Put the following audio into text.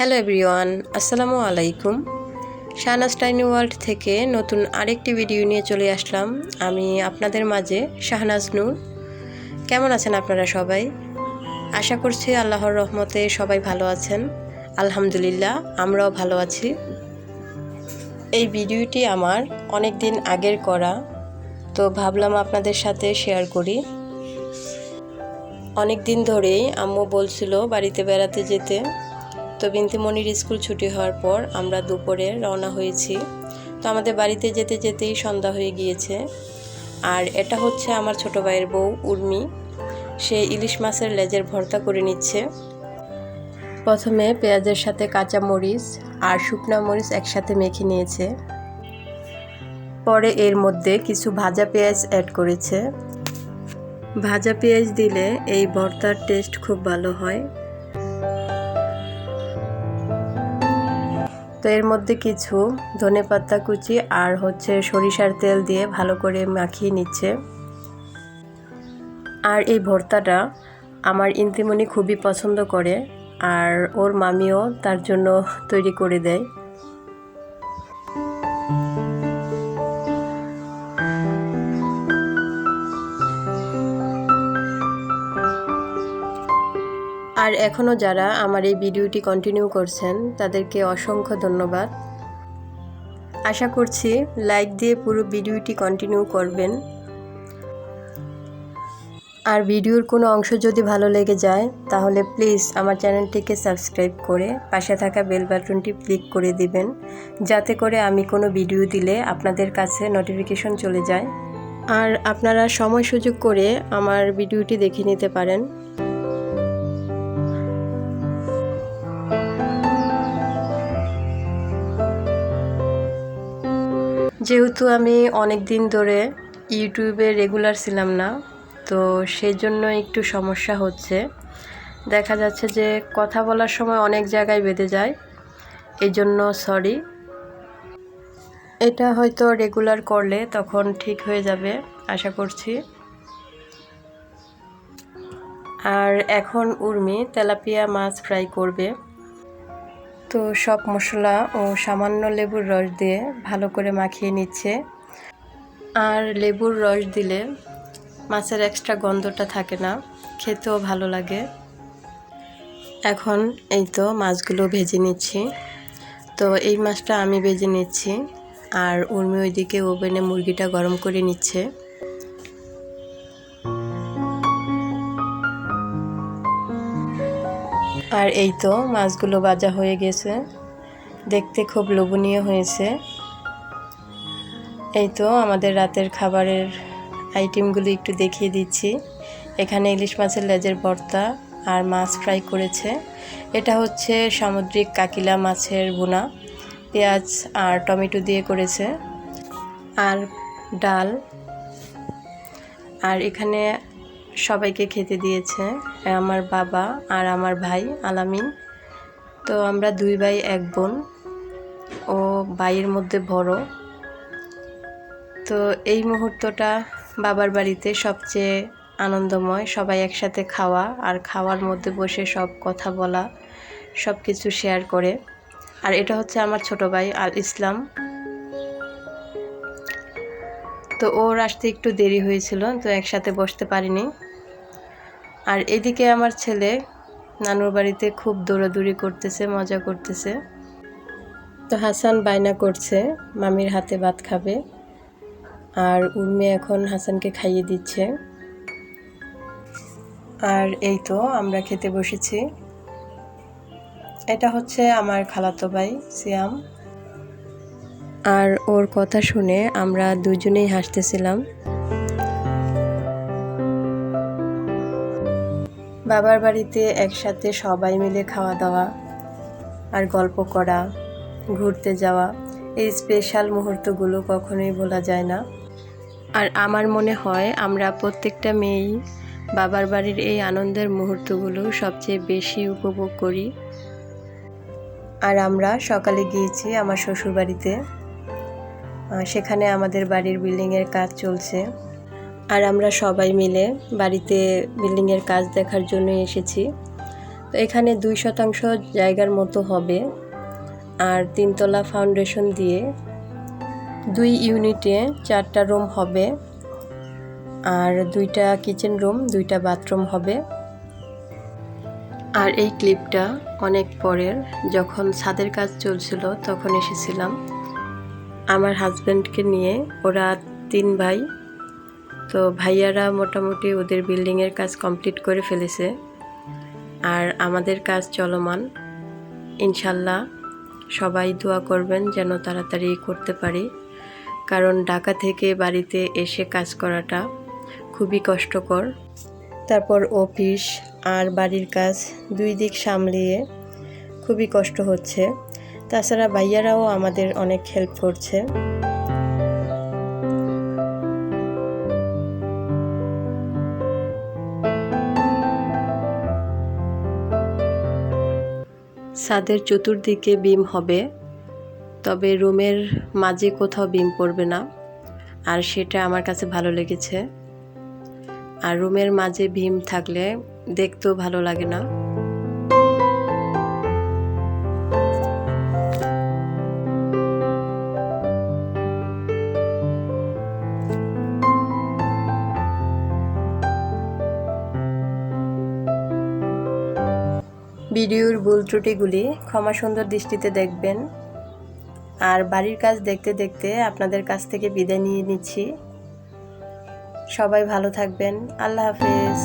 Hello everyone, আসসালামু আলাইকুম। Shahnaz tiny world থেকে নতুন আরেকটি ভিডিও নিয়ে চলে আসলাম। আমি আপনাদের মাঝে শাহনাজ নূর। কেমন আছেন আপনারা সবাই? আশা করছি আল্লাহর রহমতে সবাই ভালো আছেন। আলহামদুলিল্লাহ, আমরাও ভালো আছি। এই ভিডিওটি আমার অনেক দিন আগের করা, তো ভাবলাম আপনাদের সাথে শেয়ার করি। অনেক দিন ধরেই আম্মু বলছিল বাড়িতে বেড়াতে যেতে, তো বিন্তিমণির স্কুল ছুটি হওয়ার পর আমরা দুপুরে রওনা হয়েছি। তো আমাদের বাড়িতে যেতে যেতেই সন্ধ্যা হয়ে গিয়েছে। আর এটা হচ্ছে আমার ছোট ভাইয়ের বউ উর্মি, সে ইলিশ মাছের লেজের ভর্তা করে নিচ্ছে। প্রথমে পেঁয়াজের সাথে কাঁচা মরিচ আর শুকনো মরিচ একসাথে মেখে নিয়েছে, পরে এর মধ্যে কিছু ভাজা পেঁয়াজ অ্যাড করেছে। ভাজা পেঁয়াজ দিলে এই ভর্তার টেস্ট খুব ভালো হয়। তো এর মধ্যে কিছু ধনেপাতা কুচি আর সরিষার তেল দিয়ে ভালো করে মাখিয়ে নিচ্ছে। আর এই ভর্তাটা আমার ইন্তিমণি খুবই পছন্দ করে, আর ওর মামিও তার জন্য তৈরি করে দেয়। আর এখনও যারা আমার এই ভিডিওটি কন্টিনিউ করছেন তাদেরকে অসংখ্য ধন্যবাদ। আশা করছি লাইক দিয়ে পুরো ভিডিওটি কন্টিনিউ করবেন। আর ভিডিওর কোনো অংশ যদি ভালো লেগে যায় তাহলে প্লিজ আমার চ্যানেলটিকে সাবস্ক্রাইব করে পাশে থাকা বেল বাটনটি ক্লিক করে দিবেন, যাতে করে আমি কোনো ভিডিও দিলে আপনাদের কাছে নোটিফিকেশন চলে যায়। আর আপনারা সময় সুযোগ করে আমার ভিডিওটি দেখে নিতে পারেন। যেহেতু আমি অনেক দিন ধরে ইউটিউবে রেগুলার ছিলাম না, তো সেই জন্য একটু সমস্যা হচ্ছে। দেখা যাচ্ছে যে কথা বলার সময় অনেক জায়গায় বেঁধে যায়, এই জন্য সরি। এটা হয়তো রেগুলার করলে তখন ঠিক হয়ে যাবে আশা করছি। আর এখন উর্মি তেলাপিয়া মাছ ফ্রাই করবে। তো সব মশলা ও সামান্য লেবুর রস দিয়ে ভালো করে মাখিয়ে নিচ্ছে। আর লেবুর রস দিলে মাছের এক্সট্রা গন্ধটা থাকে না, খেতেও ভালো লাগে। এখন এই তো মাছগুলো ভেজে নিচ্ছি। তো এই মাছটা আমি ভেজে নিচ্ছি, আর উর্মি ওইদিকে ওভেনে মুরগিটা গরম করে নিচ্ছে। আর এই তো মাছগুলো ভাজা হয়ে গেছে, দেখতে খুব লোভনীয় হয়েছে। এই তো আমাদের রাতের খাবারের আইটেমগুলো একটু দেখিয়ে দিচ্ছি। এখানে ইলিশ মাছের লেজের ভর্তা আর মাছ ফ্রাই করেছে। এটা হচ্ছে সামুদ্রিক কাকিলা মাছের ভুনা, পেঁয়াজ আর টমেটো দিয়ে করেছে। আর ডাল। আর এখানে সবাইকে খেতে দিয়েছে, আমার বাবা আর আমার ভাই আলামিন। তো আমরা দুই ভাই এক বোন, ও ভাইয়ের মধ্যে বড়। তো এই মুহূর্তটা বাবার বাড়িতে সবচেয়ে আনন্দময়, সবাই একসাথে খাওয়া আর খাওয়ার মধ্যে বসে সব কথা বলা, সব কিছু শেয়ার করে। আর এটা হচ্ছে আমার ছোট ভাই আল ইসলাম। তো ওর আসতে একটু দেরি হয়েছিল, তো একসাথে বসতে পারিনি। আর এদিকে আমার ছেলে নানুর বাড়িতে খুব দৌড়াদৌড়ি করতেছে, মজা করতেছে। তো হাসান বায়না করছে মামির হাতে ভাত খাবে, আর উর্মি এখন হাসানকে খাইয়ে দিচ্ছে। আর এই তো আমরা খেতে বসেছি। এটা হচ্ছে আমার খালাতো ভাই সিয়াম। আর ওর কথা শুনে আমরা দুজনেই হাসতেছিলাম। বাবার বাড়িতে একসাথে সবাই মিলে খাওয়া দাওয়া আর গল্প করা, ঘুরতে যাওয়া, এই স্পেশাল মুহূর্তগুলো কখনোই ভোলা যায় না। আর আমার মনে হয় আমরা প্রত্যেকটা মেয়েই বাবার বাড়ির এই আনন্দের মুহূর্তগুলো সবচেয়ে বেশি উপভোগ করি। আর আমরা সকালে গিয়েছি আমার শ্বশুর বাড়িতে, সেখানে আমাদের বাড়ির বিল্ডিংয়ের কাজ চলছে। আর আমরা সবাই মিলে বাড়িতে বিল্ডিংয়ের কাজ দেখার জন্য এসেছি। তো এখানে 2% জায়গার মতো হবে, আর 3তলা ফাউন্ডেশন দিয়ে 2 ইউনিটে 4টা রুম হবে, আর 2টা কিচেন রুম, 2টা বাথরুম হবে। আর এই ক্লিপটা অনেক পরের, যখন ছাদের কাজ চলছিল তখন এসেছিলাম আমার হাজব্যান্ডকে নিয়ে। ওরা 3 ভাই, তো ভাইয়ারা মোটামুটি ওদের বিল্ডিংয়ের কাজ কমপ্লিট করে ফেলেছে, আর আমাদের কাজ চলমান। ইনশাল্লাহ সবাই দোয়া করবেন যেন তাড়াতাড়ি করতে পারি, কারণ ঢাকা থেকে বাড়িতে এসে কাজ করাটা খুবই কষ্টকর। তারপর অফিস আর বাড়ির কাজ 2 দিক সামলিয়ে খুবই কষ্ট হচ্ছে। তাছাড়া ভাইয়ারাও আমাদের অনেক হেল্প করছে। ছাদের চতুর্দিকে বিম হবে, তবে রুমের মাঝে কোথাও বিম পড়বে না, আর সেটা আমার কাছে ভালো লেগেছে। আর রুমের মাঝে বিম থাকলে দেখতেও ভালো লাগে না। ভিডিওর ভুল ত্রুটিগুলি ক্ষমা সুন্দর দৃষ্টিতে দেখবেন। আর বাড়ির কাজ দেখতে দেখতে আপনাদের কাছ থেকে বিদায় নিয়ে নিচ্ছি। সবাই ভালো থাকবেন। আল্লাহ হাফেজ।